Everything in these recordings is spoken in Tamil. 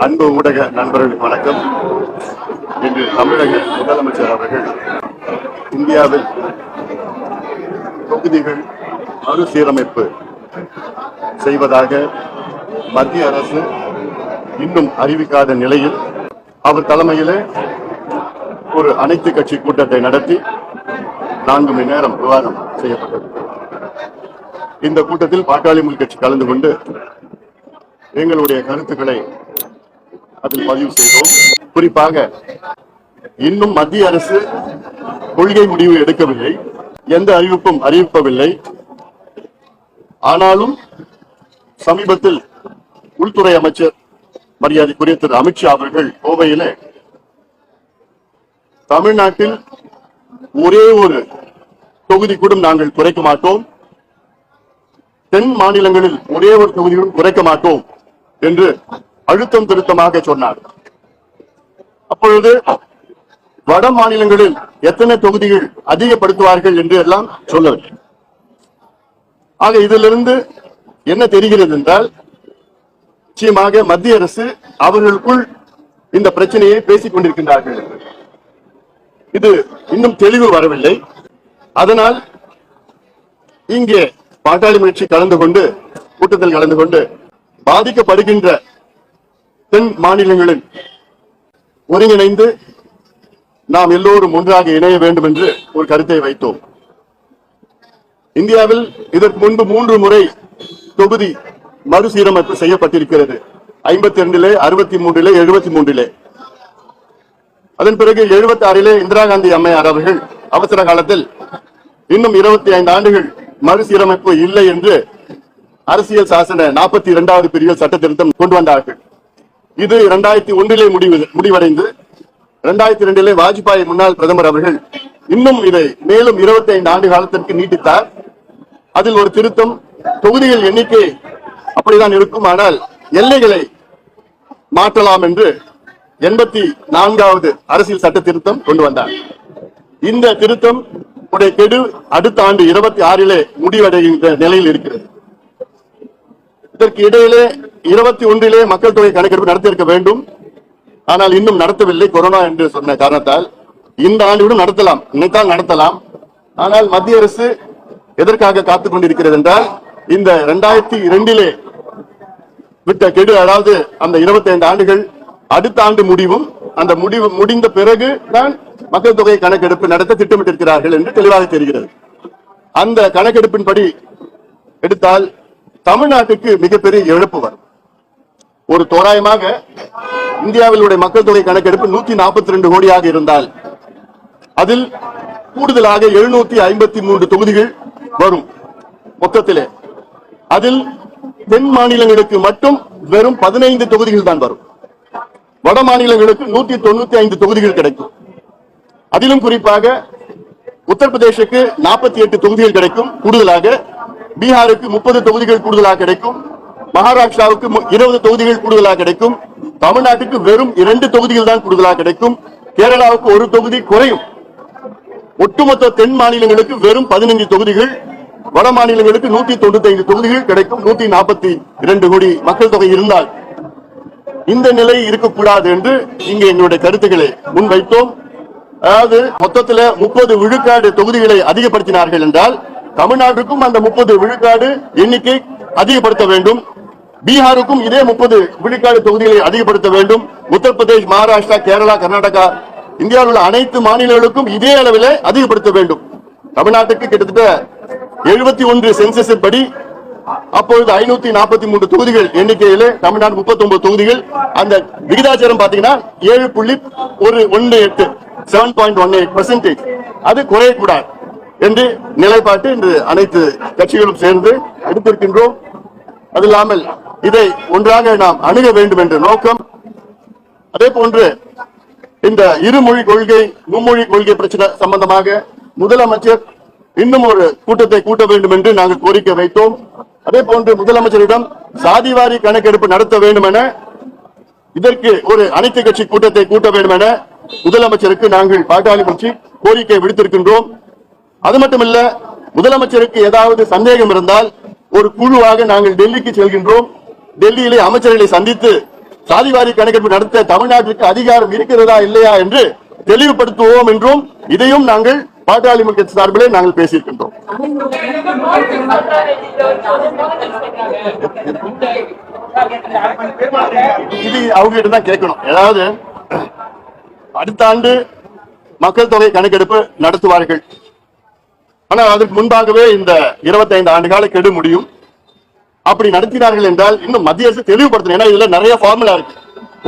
அன்பு ஊடக நண்பர்களுக்கு வணக்கம். இன்று தமிழக முதலமைச்சர் அவர்கள் இந்தியாவில் தொகுதிகள் மறுசீரமைப்பு செய்வதாக மத்திய அரசு இன்னும் அறிவிக்காத நிலையில் அவர் தலைமையிலே ஒரு அனைத்து கட்சி கூட்டத்தை நடத்தி 4 மணி நேரம் விவாதம் செய்யப்பட்டது. இந்த கூட்டத்தில் பாட்டாளி மக்கள் கட்சி கலந்து கொண்டு எங்களுடைய கருத்துக்களை அதில் பதிவு செய்தோம். குறிப்பாக இன்னும் மத்திய அரசு கொள்கை முடிவு எடுக்கவில்லை, எந்த அறிவிப்பும் அறிவிப்பவில்லை. ஆனாலும் சமீபத்தில் உள்துறை அமைச்சர் மரியாதைக்குரிய திரு அமித்ஷா அவர்கள் கோவையிலே தமிழ்நாட்டில் ஒரே ஒரு தொகுதி கூட நாங்கள் குறைக்க மாட்டோம், தென் மாநிலங்களில் ஒரே ஒரு தொகுதியும் குறைக்க மாட்டோம் என்று அழுத்தம் திருத்தமாக சொன்னார். அப்பொழுது வட மாநிலங்களில் எத்தனை தொகுதிகள் அதிகப்படுத்துவார்கள் என்று எல்லாம் சொல்லவில்லை. ஆக இதிலிருந்து என்ன தெரிகிறது என்றால், நிச்சயமாக மத்திய அரசு அவர்களுக்குள் இந்த பிரச்சனையை பேசிக் கொண்டிருக்கின்றார்கள். இது இன்னும் தெளிவு வரவில்லை. அதனால் இங்கே பாட்டாளி கட்சி கலந்து கொண்டு கூட்டத்தில் கலந்து கொண்டு பாதிக்கப்படுகின்ற தென் மாநிலங்களில் ஒருங்கிணைந்து நாம் எல்லோரும் ஒன்றாக இணைய வேண்டும் என்று ஒரு கருத்தை வைத்தோம். இந்தியாவில் இதற்கு முன்பு 3 முறை தொகுதி மறுசீரமைப்பு செய்யப்பட்டிருக்கிறது. 52, 63, 73. அதன் பிறகு 76 இந்திரா காந்தி அம்மையார் அவர்கள் அவசர காலத்தில் இன்னும் 25 ஆண்டுகள் மறுசீரமைப்பு இல்லை என்று அரசியல் சாசன 42வது பிரிவில் சட்ட திருத்தம் கொண்டு வந்தார்கள். இது 2001 முடிவடைந்து 2002 வாஜ்பாய் முன்னாள் பிரதமர் அவர்கள் இன்னும் இதை மேலும் 25 ஆண்டு காலத்திற்கு நீட்டித்தார். அதில் ஒரு திருத்தம், தொகுதிகள் எண்ணிக்கை அப்படிதான் இருக்கும், ஆனால் எல்லைகளை மாற்றலாம் என்று 84வது அரசியல் சட்ட திருத்தம் கொண்டு வந்தார். இந்த திருத்தம் கெடு அடுத்த ஆண்டு 26 முடிவடைகின்ற நிலையில் இருக்கிறது. இதற்கு இடையிலே 21 மக்கள் தொகை கணக்கெடுப்பு நடத்தியிருக்க வேண்டும், ஆனால் இன்னும் நடத்தவில்லை கொரோனா என்று சொன்ன காரணத்தால். இந்த ஆண்டு நடத்தலாம், நினைத்தால் நடத்தலாம். ஆனால் மத்திய அரசு எதற்காக காத்துக் கொண்டிருக்கிறது என்றால், இந்த 2002 விட்ட கெடு, அதாவது அந்த 25 ஆண்டுகள் அடுத்த ஆண்டு முடிவும், அந்த முடிவு முடிந்த பிறகு தான் மக்கள் தொகை கணக்கெடுப்பு நடத்த திட்டமிட்டிருக்கிறார்கள் என்று தெளிவாக தெரிகிறது. அந்த கணக்கெடுப்பின்படி எடுத்தால் தமிழ்நாட்டுக்கு மிகப்பெரிய இழப்பு வரும். ஒரு தோராயமாக இந்தியாவிலுடைய மக்கள் தொகை கணக்கெடுப்பு 142 கோடியாக இருந்தால் அதில் கூடுதலாக 753 தொகுதிகள் வரும் மொத்தத்திலே. அதில் தென் மாநிலங்களுக்கு மட்டும் வெறும் 15 தொகுதிகள் தான் வரும். வட மாநிலங்களுக்கு 195 தொகுதிகள் கிடைக்கும். அதிலும் குறிப்பாக உத்தரப்பிரதேசுக்கு 48 தொகுதிகள் கிடைக்கும் கூடுதலாக, பீகாருக்கு 30 தொகுதிகள் கூடுதலாக கிடைக்கும், மகாராஷ்டிராவுக்கு 20 தொகுதிகள் கூடுதலாக கிடைக்கும், தமிழ்நாட்டுக்கு வெறும் 2 தொகுதிகள் தான் கூடுதலாக கிடைக்கும், கேரளாவுக்கு 1 தொகுதி குறையும். ஒட்டுமொத்த தென் மாநிலங்களுக்கு வெறும் 15 தொகுதிகள், வட மாநிலங்களுக்கு 195 தொகுதிகள் கிடைக்கும். 142 கோடி மக்கள் தொகை இருந்தால் இந்த நிலை இருக்கக்கூடாது என்று இங்கே எங்களுடைய கருத்துக்களை முன்வைத்தோம். அதாவது மொத்தத்தில் 30 விழுக்காடு தொகுதிகளை அதிகப்படுத்தினார்கள் என்றால் தமிழ்நாட்டுக்கும் அந்த 30 விழுக்காடு எண்ணிக்கை அதிகப்படுத்த வேண்டும், பீகாருக்கும் இதே 30 விழுக்காடு தொகுதிகளை அதிகப்படுத்த வேண்டும், உத்தரப்பிரதேஷ், மகாராஷ்டிரா, கேரளா, கர்நாடகா, இந்தியாவில் உள்ள அனைத்து மாநிலங்களுக்கும் இதே அளவில் அதிகப்படுத்த வேண்டும். தமிழ்நாட்டுக்கு கிட்டத்தட்ட 71 சென்சஸ் படி அப்பொழுது 543 தொகுதிகள் எண்ணிக்கையிலே தமிழ்நாடு 39 தொகுதிகள். அந்த விகிதாச்சாரம் பாத்தீங்கன்னா 7.18 7.18% அது குறையக்கூடாது என்று நிலைப்பாட்டு இன்று அனைத்து கட்சிகளும் சேர்ந்து எடுத்திருக்கின்றோம். அது இல்லாமல் இதை ஒன்றாக நாம் அணுக வேண்டும் என்ற நோக்கம். அதே போன்று இந்த இருமொழி கொள்கை, மும்மொழி கொள்கை பிரச்சனை சம்பந்தமாக முதலமைச்சர் இன்னும் ஒரு கூட்டத்தை கூட்ட வேண்டும் என்று நாங்கள் கோரிக்கை வைத்தோம். அதே போன்று முதலமைச்சரிடம் சாதிவாரி கணக்கெடுப்பு நடத்த வேண்டும் என, இதற்கு ஒரு அனைத்து கட்சி கூட்டத்தை கூட்ட வேண்டும் என முதலமைச்சருக்கு நாங்கள் பாட்டாளி கட்சி கோரிக்கை விடுத்திருக்கின்றோம். அது மட்டுமல்ல, முதலமைச்சருக்கு ஏதாவது சந்தேகம் இருந்தால் ஒரு குழுவாக நாங்கள் டெல்லிக்கு செல்கின்றோம். டெல்லியிலே அமைச்சர்களை சந்தித்து சாதிவாரி கணக்கெடுப்பு நடத்த தமிழ்நாட்டிற்கு அதிகாரம் இருக்கிறதா இல்லையா என்று தெளிவுபடுத்துவோம் என்றும் இதையும் நாங்கள் பாட்டாளி மக்கள் கட்சி சார்பிலே நாங்கள் பேசியிருக்கின்றோம். இது அவங்க கிட்ட தான் கேட்கணும். ஏதாவது அடுத்த ஆண்டு மக்கள் தொகை கணக்கெடுப்பு நடத்துவார்கள். ஆனால் அதற்கு முன்பாகவே இந்த 25 ஆண்டு கால கெடு முடியும். அப்படி நடத்தினார்கள் என்றால் இன்னும் மத்திய அரசு தெளிவுபடுத்தணும். ஏன்னா இதுல நிறைய ஃபார்முலா இருக்கு.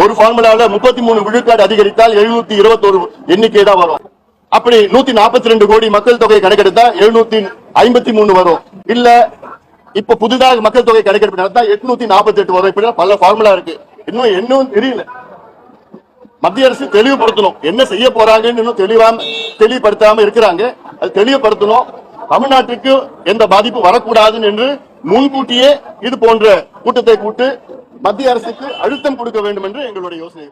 ஒரு ஃபார்முலாவில் 33 விழுக்காடு அதிகரித்தால் 721 எண்ணிக்கை தான் வரும். அப்படி 142 கோடி மக்கள் தொகை கணக்கெடுத்தா 753 வரும். இல்ல இப்ப புதிதாக மக்கள் தொகை கணக்கெடுப்பு நடத்தா 848 வரும். இப்படி பல ஃபார்முலா இருக்கு. இன்னும் தெரியல. மத்திய அரசு தெளிவுபடுத்தணும். என்ன செய்ய போறாங்கன்னு இன்னும் தெளிவுபடுத்தாம இருக்கிறாங்க. அது தெளிவுபடுத்தணும். தமிழ்நாட்டுக்கு எந்த பாதிப்பு வரக்கூடாது என்று முன்கூட்டியே இது போன்ற கூட்டத்தை கூட்டு மத்திய அரசுக்கு அழுத்தம் கொடுக்க வேண்டும் என்று எங்களுடைய யோசனை.